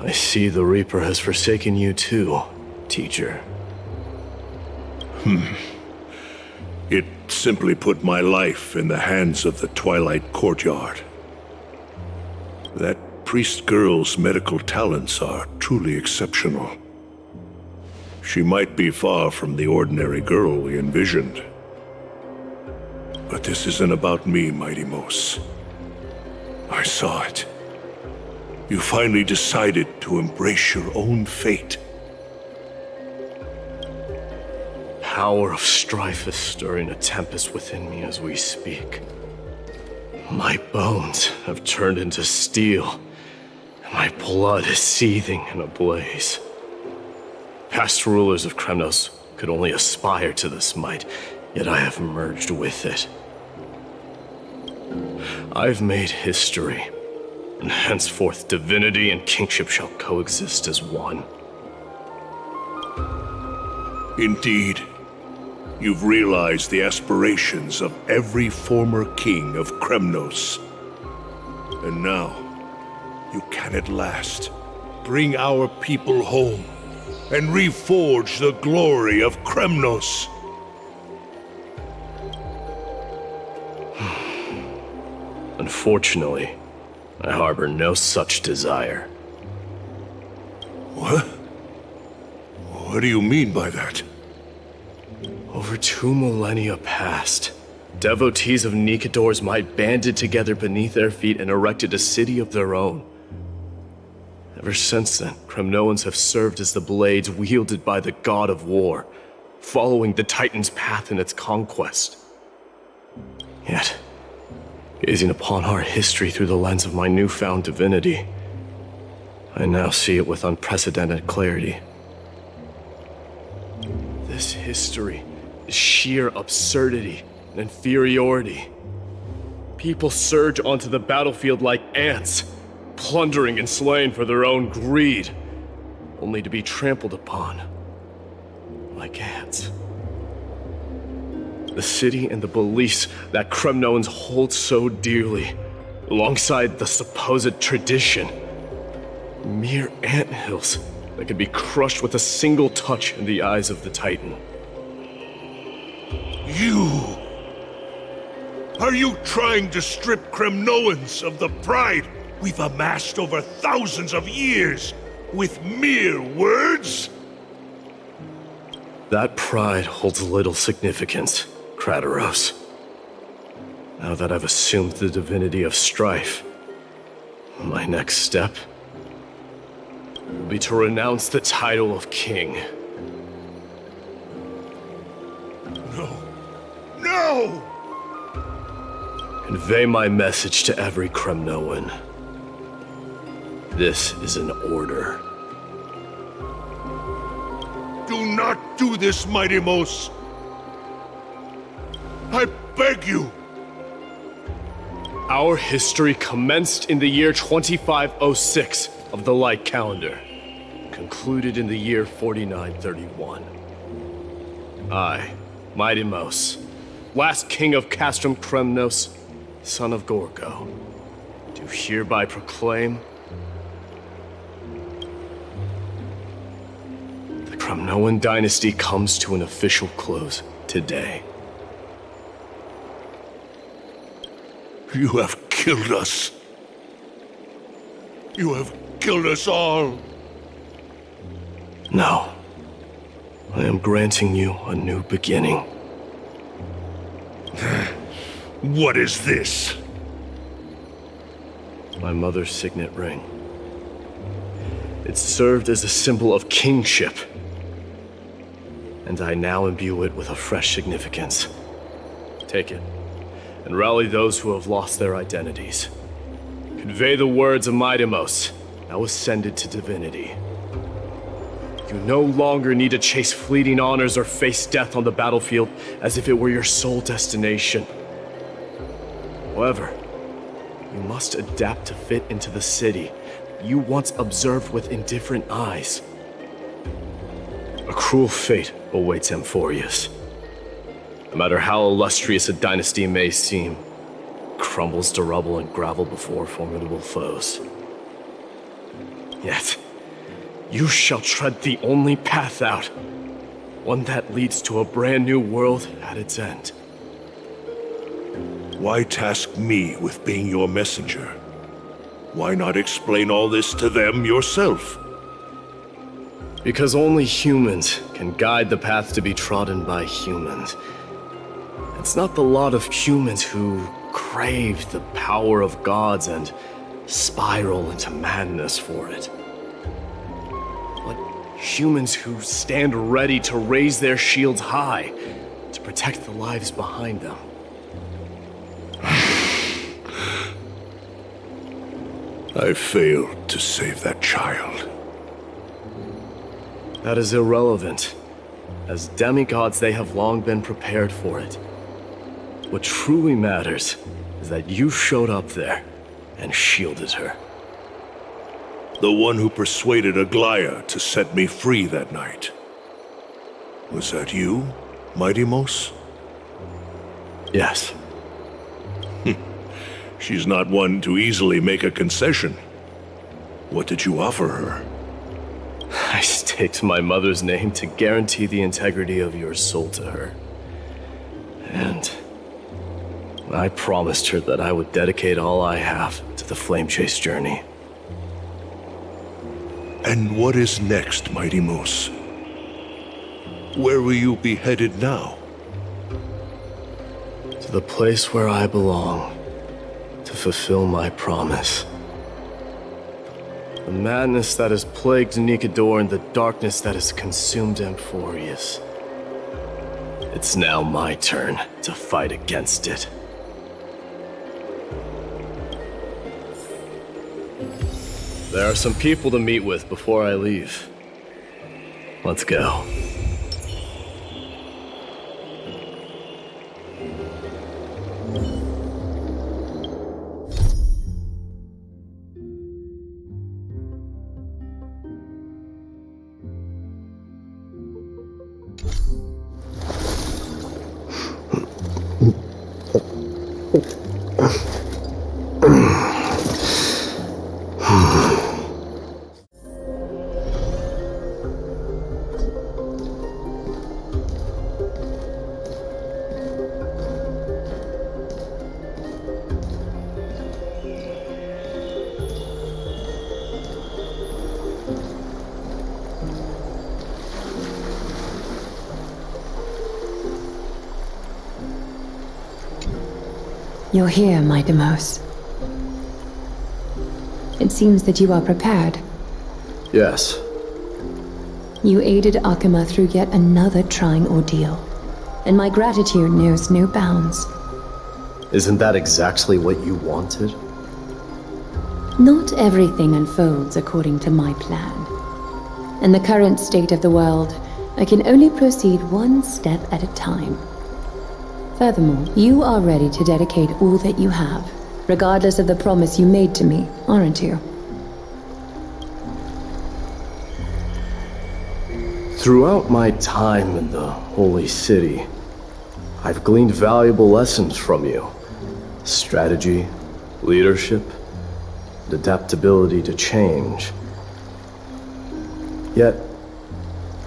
I see the Reaper has forsaken you too, teacher. It simply put my life in the hands of the Twilight Courtyard. That priest girl's medical talents are truly exceptional. She might be far from the ordinary girl we envisioned. But this isn't about me, Mighty Mos. I saw it. You finally decided to embrace your own fate. Power of strife is stirring a tempest within me as we speak. My bones have turned into steel, and my blood is seething in a blaze. Past rulers of Kremnos could only aspire to this might, yet I have merged with it. I've made history, and henceforth divinity and kingship shall coexist as one. Indeed. You've realized the aspirations of every former king of Kremnos. And now, you can at last bring our people home and reforge the glory of Kremnos. Unfortunately, I harbor no such desire. What? What do you mean by that? Over 2 millennia past, devotees of Nikador's might banded together beneath their feet and erected a city of their own. Ever since then, Kremnoans have served as the blades wielded by the god of war, following the Titan's path in its conquest. Yet, gazing upon our history through the lens of my newfound divinity, I now see it with unprecedented clarity. This history is sheer absurdity and inferiority. People surge onto the battlefield like ants, plundering and slaying for their own greed, only to be trampled upon like ants. The city and the beliefs that Kremnoans hold so dearly, alongside the supposed tradition, mere anthills that can be crushed with a single touch in the eyes of the Titan. You! Are you trying to strip Kremnoans of the pride we've amassed over thousands of years with mere words? That pride holds little significance, Krateros. Now that I've assumed the divinity of strife, my next step will be to renounce the title of king. No. No! Convey my message to every Kremnoan. This is an order. Do not do this, Mighty Mos. I beg you. Our history commenced in the year 2506 of the Light Calendar, concluded in the year 4931. I, Mighty Mos, last king of Castrum Kremnos, son of Gorgo, do hereby proclaim the Kremnoan Dynasty comes to an official close today. You have killed us. You have killed us all. No. I am granting you a new beginning. What is this? My mother's signet ring. It served as a symbol of kingship, and I now imbue it with a fresh significance. Take it, and rally those who have lost their identities. Convey the words of Mighty Mos, now ascended to divinity. You no longer need to chase fleeting honors or face death on the battlefield as if it were your sole destination. However, you must adapt to fit into the city you once observed with indifferent eyes. A cruel fate awaits Amphorius. No matter how illustrious a dynasty may seem, crumbles to rubble and gravel before formidable foes. Yet, you shall tread the only path out. One that leads to a brand new world at its end. Why task me with being your messenger? Why not explain all this to them yourself? Because only humans can guide the path to be trodden by humans. It's not the lot of humans who crave the power of gods and spiral into madness for it. But humans who stand ready to raise their shields high to protect the lives behind them. I failed to save that child. That is irrelevant. As demigods, they have long been prepared for it. What truly matters is that you showed up there and shielded her. The one who persuaded Aglaya to set me free that night. Was that you, Mydei? Yes. She's not one to easily make a concession. What did you offer her? I staked my mother's name to guarantee the integrity of your soul to her. And I promised her that I would dedicate all I have to the flame chase journey. And what is next, Mydei? Where will you be headed now? To the place where I belong, to fulfill my promise. The madness that has plagued Nikedor and the darkness that has consumed Amphorius. It's now my turn to fight against it. There are some people to meet with before I leave. Let's go. You're here, Mydei. It seems that you are prepared. Yes. You aided Akima through yet another trying ordeal, and my gratitude knows no bounds. Isn't that exactly what you wanted? Not everything unfolds according to my plan. In the current state of the world, I can only proceed one step at a time. Furthermore, you are ready to dedicate all that you have, regardless of the promise you made to me, aren't you? Throughout my time in the Holy City, I've gleaned valuable lessons from you. Strategy, leadership, and adaptability to change. Yet,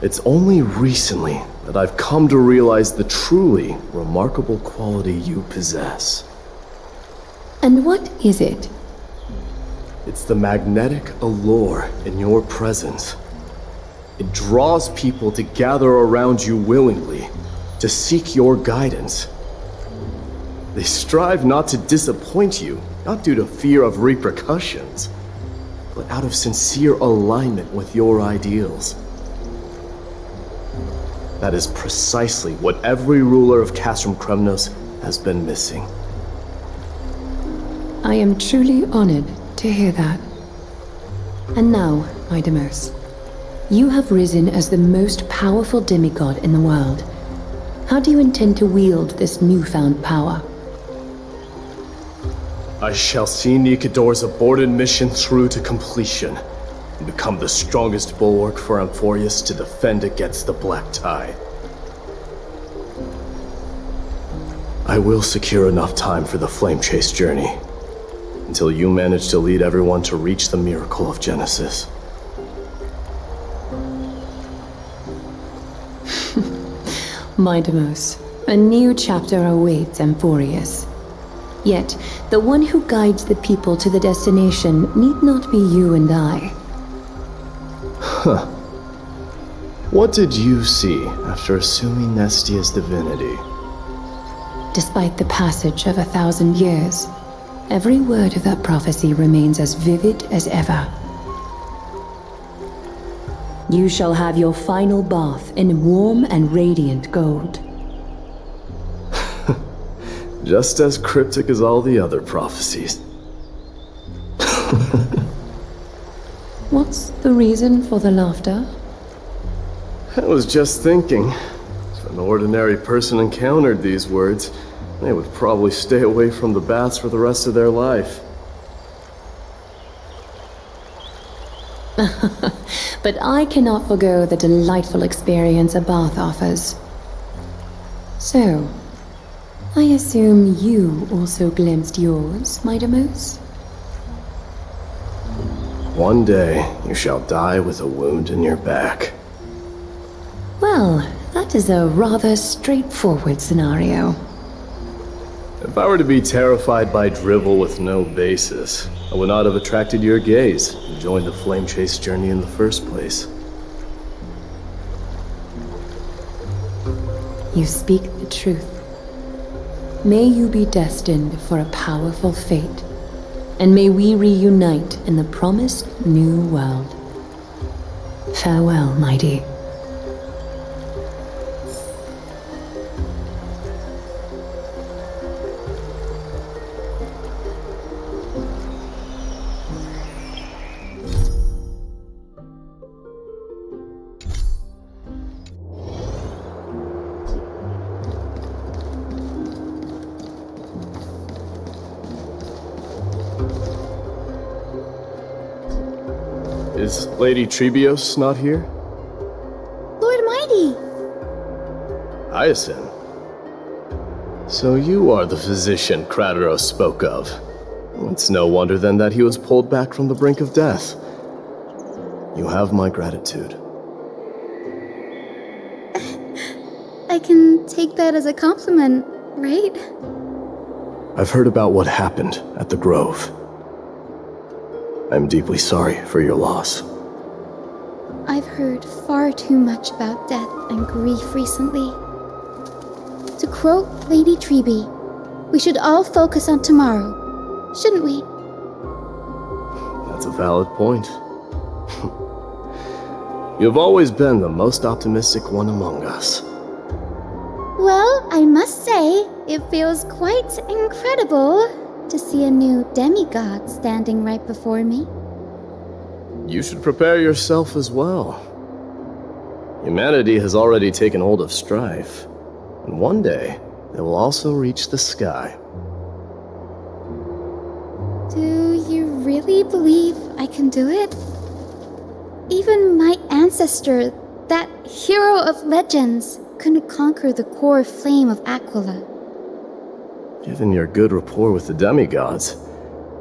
it's only recently that I've come to realize the truly remarkable quality you possess. And what is it? It's the magnetic allure in your presence. It draws people to gather around you willingly, to seek your guidance. They strive not to disappoint you, not due to fear of repercussions, but out of sincere alignment with your ideals. That is precisely what every ruler of Castrum Kremnos has been missing. I am truly honored to hear that. And now, Mydei, you have risen as the most powerful demigod in the world. How do you intend to wield this newfound power? I shall see Nikedor's aborted mission through to completion, and become the strongest bulwark for Amphorius to defend against the Black Tide. I will secure enough time for the flame chase journey, until you manage to lead everyone to reach the miracle of Genesis. Mydei, a new chapter awaits Amphorius. Yet, the one who guides the people to the destination need not be you and I. What did you see after assuming Nestia's divinity? Despite the passage of 1,000 years, every word of that prophecy remains as vivid as ever. You shall have your final bath in warm and radiant gold. Just as cryptic as all the other prophecies. What's the reason for the laughter? I was just thinking, if an ordinary person encountered these words, they would probably stay away from the baths for the rest of their life. But I cannot forgo the delightful experience a bath offers. So, I assume you also glimpsed yours, Mydei? One day, you shall die with a wound in your back. Well, that is a rather straightforward scenario. If I were to be terrified by drivel with no basis, I would not have attracted your gaze and joined the flame chase journey in the first place. You speak the truth. May you be destined for a powerful fate, and may we reunite in the promised new world. Farewell, Mydei. Is Lady Trebios not here? Lord Mydei! Hyacinth. So you are the physician Krateros spoke of. It's no wonder then that he was pulled back from the brink of death. You have my gratitude. I can take that as a compliment, right? I've heard about what happened at the Grove. I'm deeply sorry for your loss. I've heard far too much about death and grief recently. To quote Lady Trebi, we should all focus on tomorrow, shouldn't we? That's a valid point. You've always been the most optimistic one among us. Well, I must say, it feels quite incredible to see a new demigod standing right before me. You should prepare yourself as well. Humanity has already taken hold of Strife, and one day they will also reach the sky. Do you really believe I can do it? Even my ancestor, that hero of legends, couldn't conquer the core flame of Aquila. Given your good rapport with the demigods,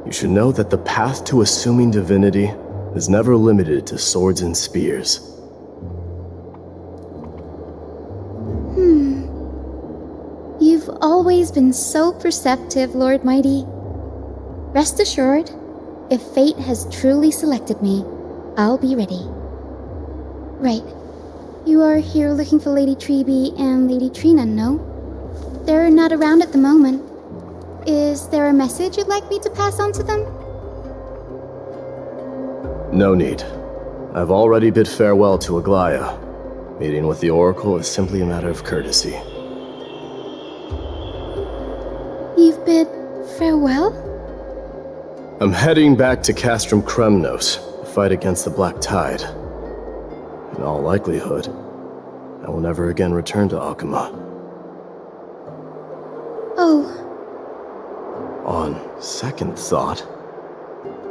you should know that the path to assuming divinity is never limited to swords and spears. You've always been so perceptive, Lord Mydei. Rest assured, if fate has truly selected me, I'll be ready. Right. You are here looking for Lady Trebi and Lady Trianne, no? They're not around at the moment. Is there a message you'd like me to pass on to them? No need. I've already bid farewell to Aglaya. Meeting with the Oracle is simply a matter of courtesy. You've bid farewell? I'm heading back to Castrum Kremnos to fight against the Black Tide. In all likelihood, I will never again return to Akama. Oh, On second thought,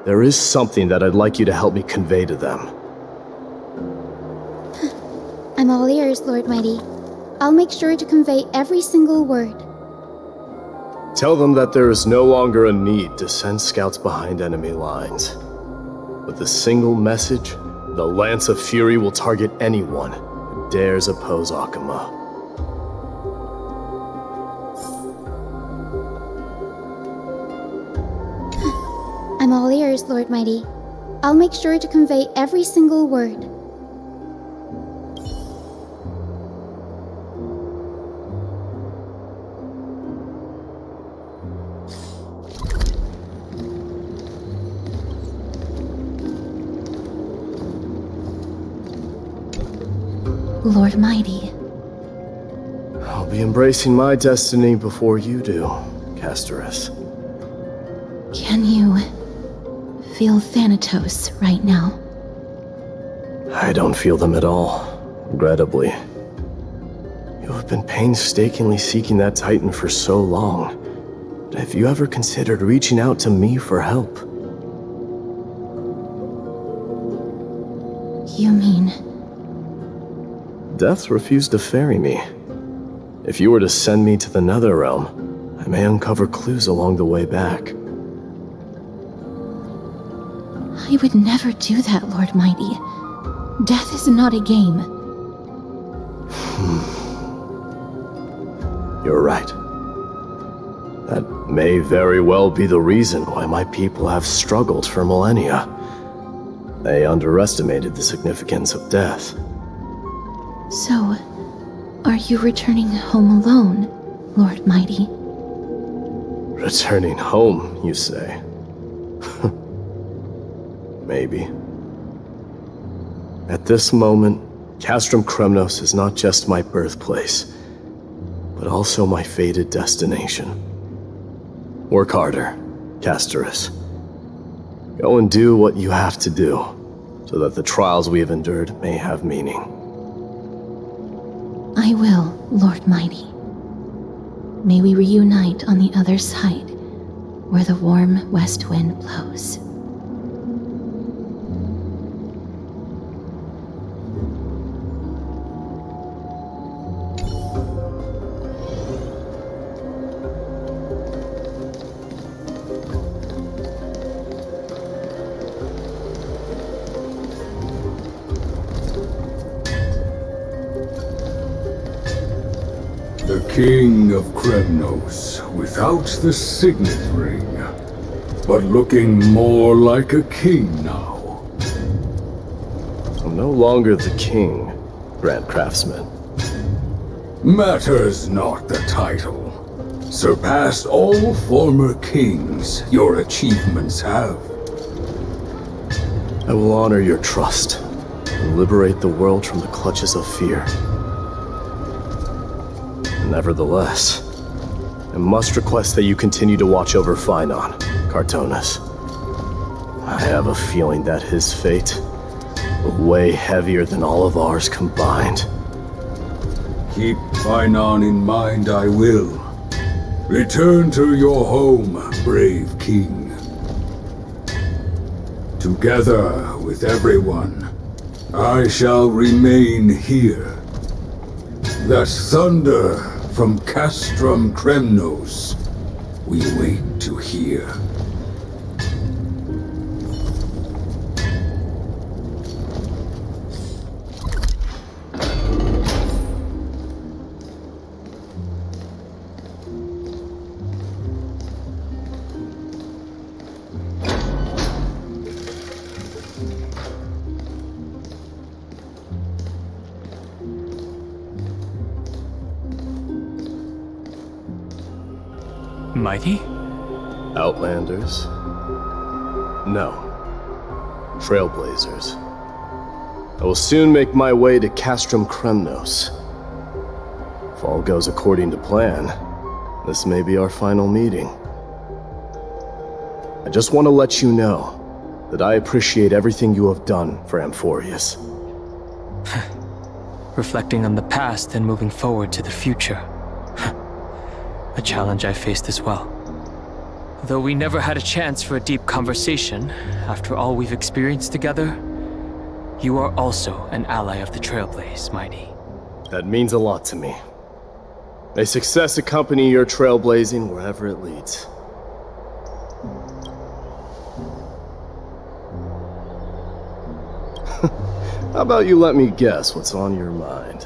there is something that I'd like you to help me convey to them. I'm all ears, Lord Mydei. I'll make sure to convey every single word. Tell them that there is no longer a need to send scouts behind enemy lines. With a single message, the Lance of Fury will target anyone who dares oppose Akama. all ears, Lord Mighty. I'll make sure to convey every single word. Lord Mighty. I'll be embracing my destiny before you do, Krateros. Can you feel Thanatos right now? I don't feel them at all, regrettably. You have been painstakingly seeking that Titan for so long. But have you ever considered reaching out to me for help? You mean... Death refused to ferry me. If you were to send me to the Netherrealm, I may uncover clues along the way back. I would never do that, Lord Mighty. Death is not a game. You're right. That may very well be the reason why my people have struggled for millennia. They underestimated the significance of death. So, are you returning home alone, Lord Mighty? Returning home, you say? Maybe. At this moment, Castrum Kremnos is not just my birthplace, but also my fated destination. Work harder, Krateros. Go and do what you have to do, so that the trials we have endured may have meaning. I will, Lord Mighty. May we reunite on the other side, where the warm west wind blows. The King of Kremnos, without the signet ring, but looking more like a king now. I'm no longer the king, Grand Craftsman. Matters not the title. Surpassed all former kings your achievements have. I will honor your trust and liberate the world from the clutches of fear. Nevertheless, I must request that you continue to watch over Phainon, Kartonis. I have a feeling that his fate will weigh heavier than all of ours combined. Keep Phainon in mind, I will. Return to your home, brave king. Together with everyone, I shall remain here. That thunder from Castrum Kremnos we wait to hear. Mighty? Outlanders? No. Trailblazers. I will soon make my way to Castrum Kremnos. If all goes according to plan, this may be our final meeting. I just want to let you know that I appreciate everything you have done for Amphorius. Reflecting on the past and moving forward to the future. A challenge I faced as well. Though we never had a chance for a deep conversation, after all we've experienced together, you are also an ally of the Trailblaze, Mighty. That means a lot to me. May success accompany your trailblazing wherever it leads. How about you let me guess what's on your mind?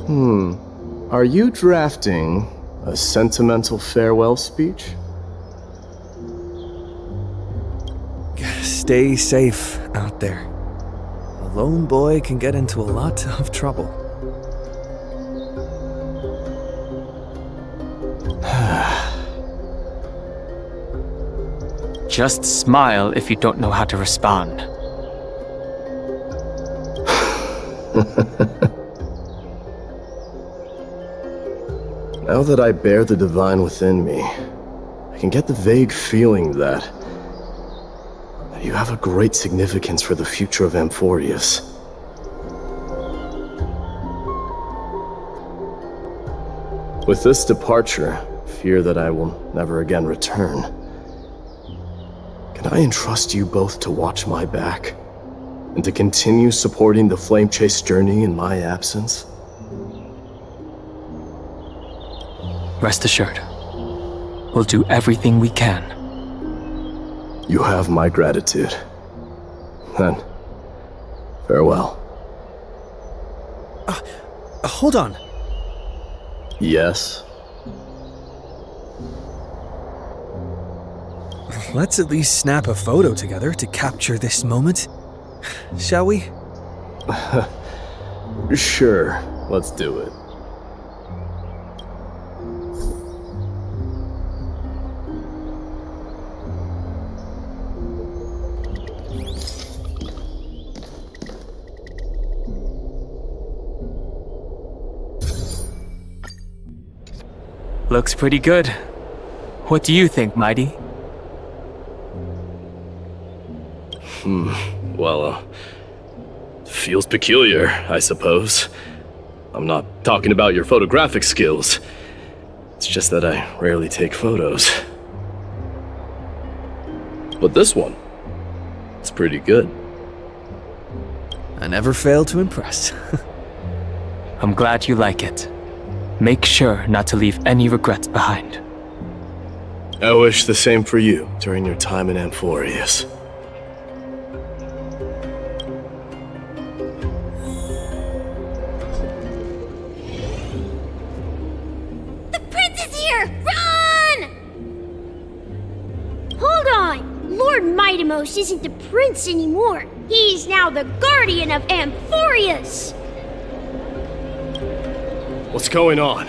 Are you drafting a sentimental farewell speech? Stay safe out there. A lone boy can get into a lot of trouble. Just smile if you don't know how to respond. Now that I bear the divine within me, I can get the vague feeling that you have a great significance for the future of Amphorius. With this departure, fear that I will never again return. Can I entrust you both to watch my back, and to continue supporting the Flame Chase journey in my absence? Rest assured, we'll do everything we can. You have my gratitude. Then, farewell. Hold on. Yes? Let's at least snap a photo together to capture this moment. Shall we? Sure, let's do it. Looks pretty good. What do you think, Mydei? Well, feels peculiar, I suppose. I'm not talking about your photographic skills. It's just that I rarely take photos. But this one, it's pretty good. I never fail to impress. I'm glad you like it. Make sure not to leave any regrets behind. I wish the same for you during your time in Amphorius. The prince is here! Run! Hold on! Lord Mydei isn't the prince anymore. He's now the guardian of Amphorius! What's going on?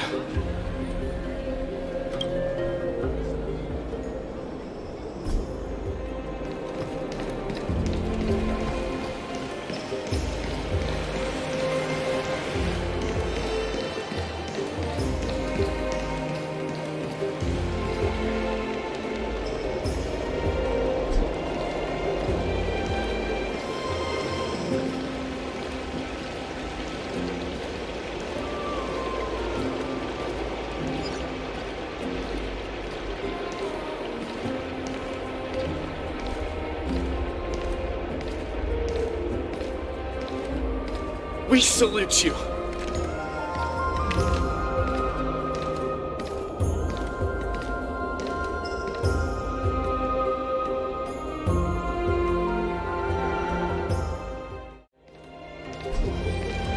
We salute you.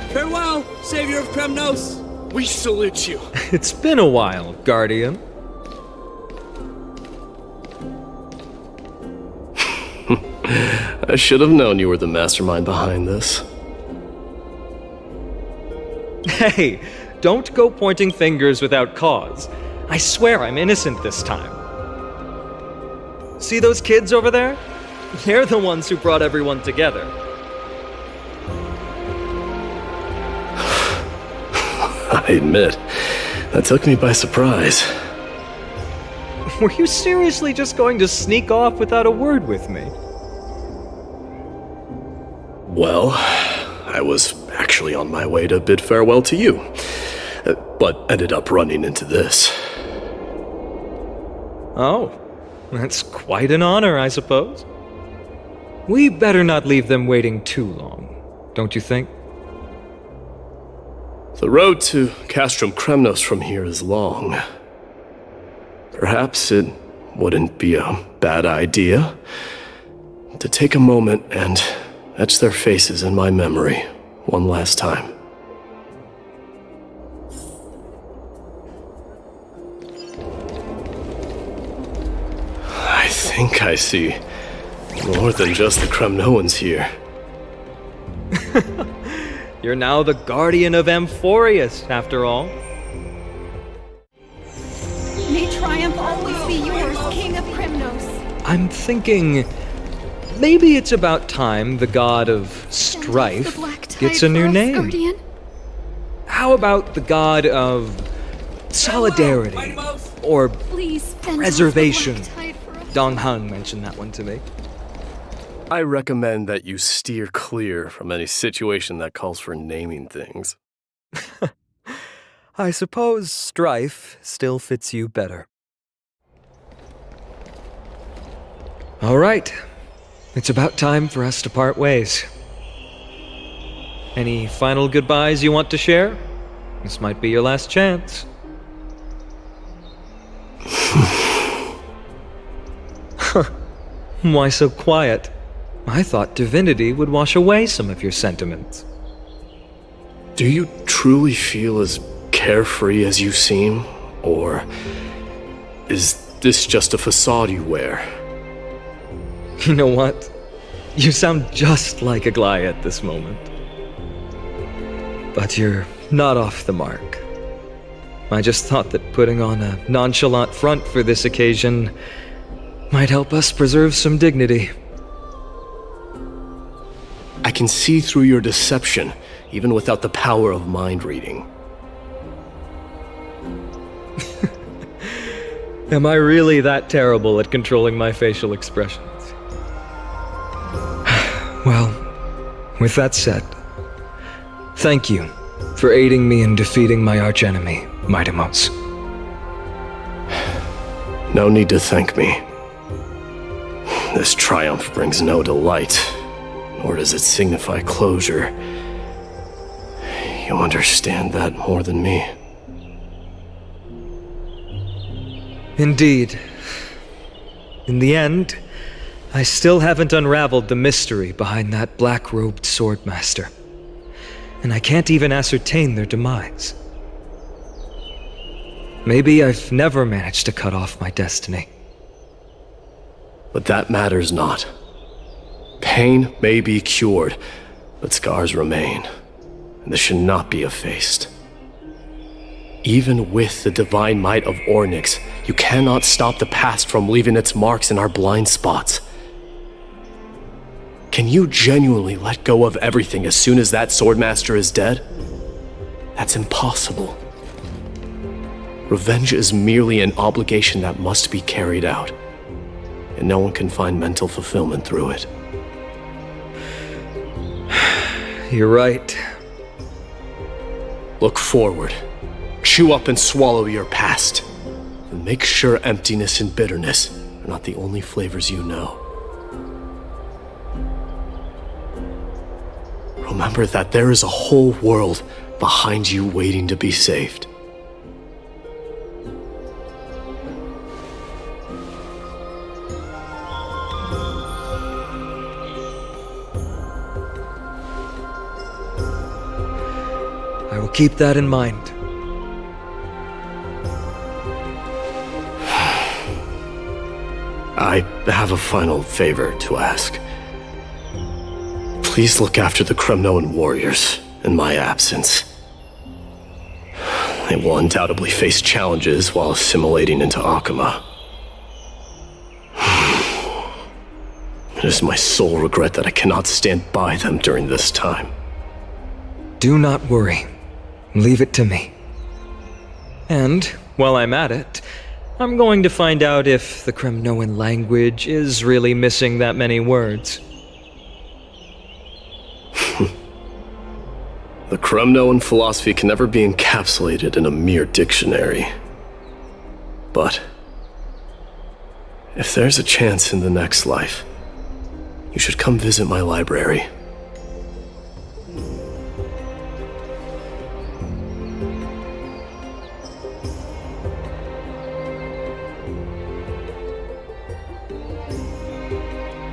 Farewell, savior of Kremnos! We salute you. It's been a while, Guardian. I should have known you were the mastermind behind this. Hey, don't go pointing fingers without cause. I swear I'm innocent this time. See those kids over there? They're the ones who brought everyone together. I admit, that took me by surprise. Were you seriously just going to sneak off without a word with me? Well, I was actually on my way to bid farewell to you, but ended up running into this. Oh, that's quite an honor, I suppose. We better not leave them waiting too long, don't you think? The road to Castrum Kremnos from here is long. Perhaps it wouldn't be a bad idea to take a moment and etch their faces in my memory one last time. I see. More than just the Kremnoans here. You're now the guardian of Amphorius, after all. May triumph always be yours, King of Kremnos. I'm thinking maybe it's about time the God of Strife gets a new name. Guardian? How about the God of Solidarity or Please, Preservation? Dong Hung mentioned that one to me. I recommend that you steer clear from any situation that calls for naming things. I suppose Strife still fits you better. All right. It's about time for us to part ways. Any final goodbyes you want to share? This might be your last chance. Why so quiet? I thought divinity would wash away some of your sentiments. Do you truly feel as carefree as you seem? Or is this just a facade you wear? You know what? You sound just like Aglaia at this moment. But you're not off the mark. I just thought that putting on a nonchalant front for this occasion might help us preserve some dignity. I can see through your deception, even without the power of mind reading. Am I really that terrible at controlling my facial expressions? Well, with that said, thank you for aiding me in defeating my archenemy, Mydei. No need to thank me. This triumph brings no delight, nor does it signify closure. You understand that more than me. Indeed. In the end, I still haven't unraveled the mystery behind that black-robed swordmaster, and I can't even ascertain their demise. Maybe I've never managed to cut off my destiny. But that matters not. Pain may be cured, but scars remain, and this should not be effaced. Even with the divine might of Ornyx, you cannot stop the past from leaving its marks in our blind spots. Can you genuinely let go of everything as soon as that swordmaster is dead? That's impossible. Revenge is merely an obligation that must be carried out, and no one can find mental fulfillment through it. You're right. Look forward. Chew up and swallow your past. And make sure emptiness and bitterness are not the only flavors you know. Remember that there is a whole world behind you waiting to be saved. I will keep that in mind. I have a final favor to ask. Please look after the Kremnoan warriors in my absence. They will undoubtedly face challenges while assimilating into Akama. It is my sole regret that I cannot stand by them during this time. Do not worry. Leave it to me. And, while I'm at it, I'm going to find out if the Kremnoan language is really missing that many words. The Kremnoan philosophy can never be encapsulated in a mere dictionary. But if there's a chance in the next life, you should come visit my library.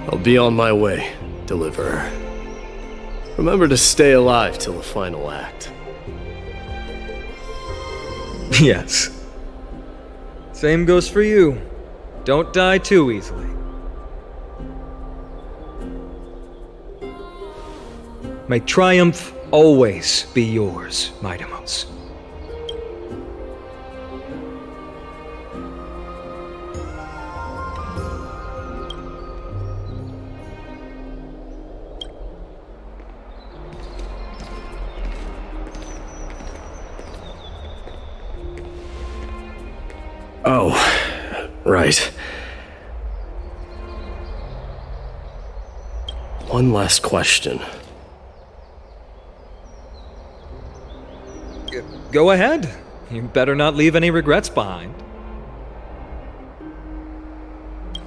I'll be on my way, Deliverer. Remember to stay alive till the final act. Yes. Same goes for you. Don't die too easily. May triumph always be yours, Mydei. Oh, right. One last question. Go ahead. You better not leave any regrets behind.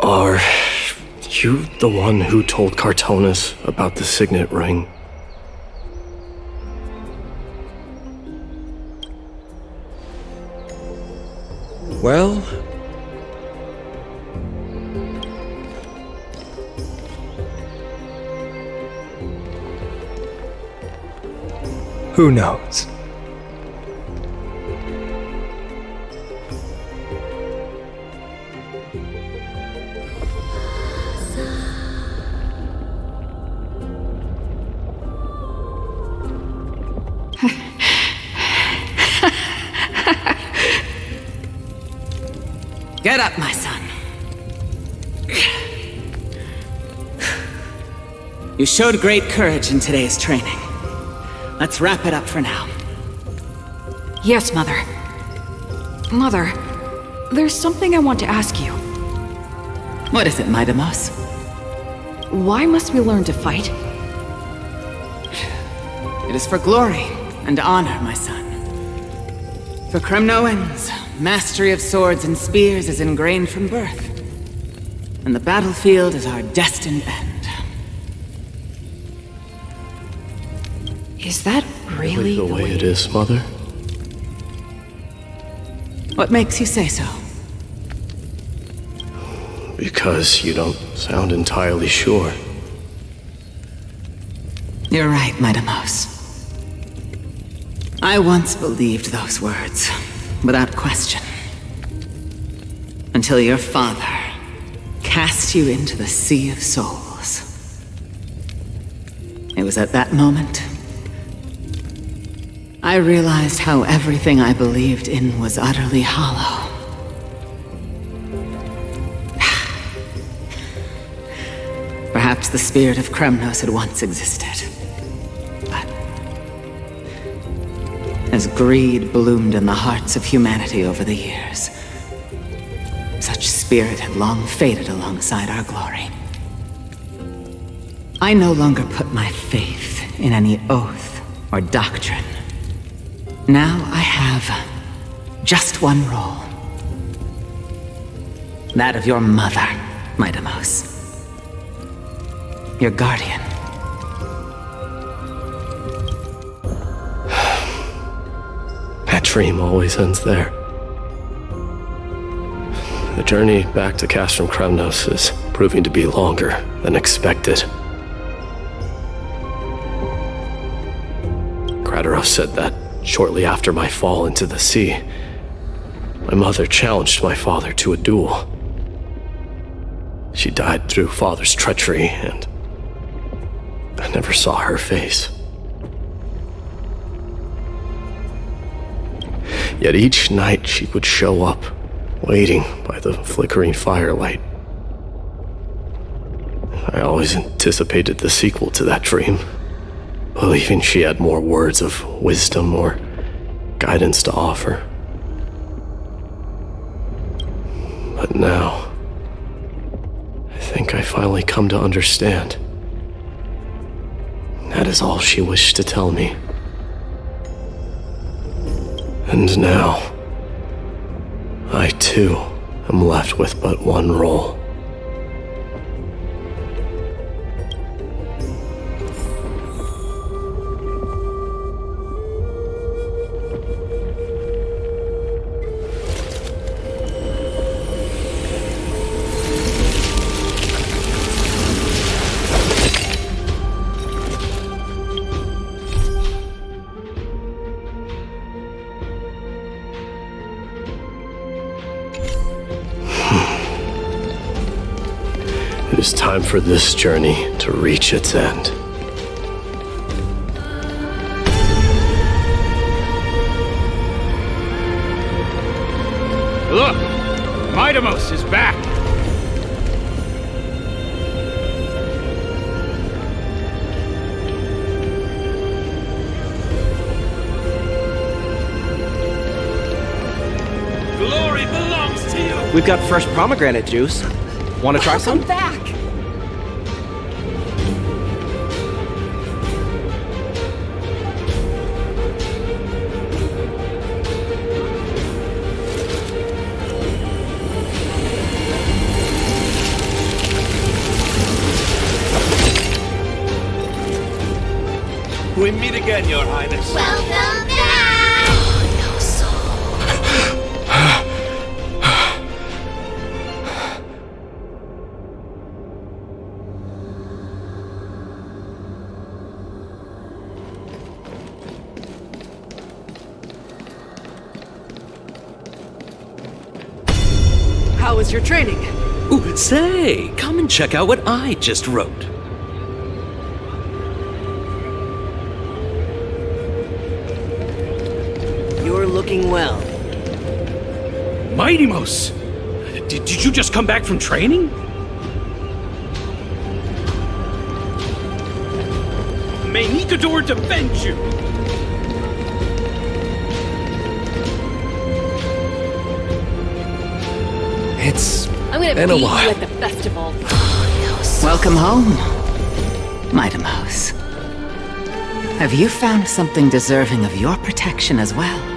Are you the one who told Kartonis about the signet ring? Well, who knows? Get up, my son. You showed great courage in today's training. Let's wrap it up for now. Yes, Mother. Mother, there's something I want to ask you. What is it, Mydei? Why must we learn to fight? It is for glory and honor, my son. For Kremnoans, mastery of swords and spears is ingrained from birth. And the battlefield is our destined end. Is that really the way it is, Mother? What makes you say so? Because you don't sound entirely sure. You're right, Mydei. I once believed those words, without question. Until your father cast you into the Sea of Souls. It was at that moment I realized how everything I believed in was utterly hollow. Perhaps the spirit of Kremnos had once existed. But as greed bloomed in the hearts of humanity over the years, such spirit had long faded alongside our glory. I no longer put my faith in any oath or doctrine. Now I have just one role. That of your mother, Mydei. Your guardian. That dream always ends there. The journey back to Castrum Kremnos is proving to be longer than expected. Krateros said that shortly after my fall into the sea, my mother challenged my father to a duel. She died through father's treachery, and I never saw her face. Yet each night she would show up, waiting by the flickering firelight. I always anticipated the sequel to that dream, believing she had more words of wisdom or guidance to offer. But now, I think I finally come to understand. That is all she wished to tell me. And now, I too am left with but one role. It is time for this journey to reach its end. Mydei is back! Glory belongs to you! We've got fresh pomegranate juice. Want to try some? Back! We meet again, Your Highness. Welcome back! How was your training? Ooh, say, come and check out what I just wrote. You're looking well. Mydei! Did you just come back from training? May Nikador defend you! It's I'm gonna been a beat you while. at the festival. Welcome home, Mydei. Have you found something deserving of your protection as well?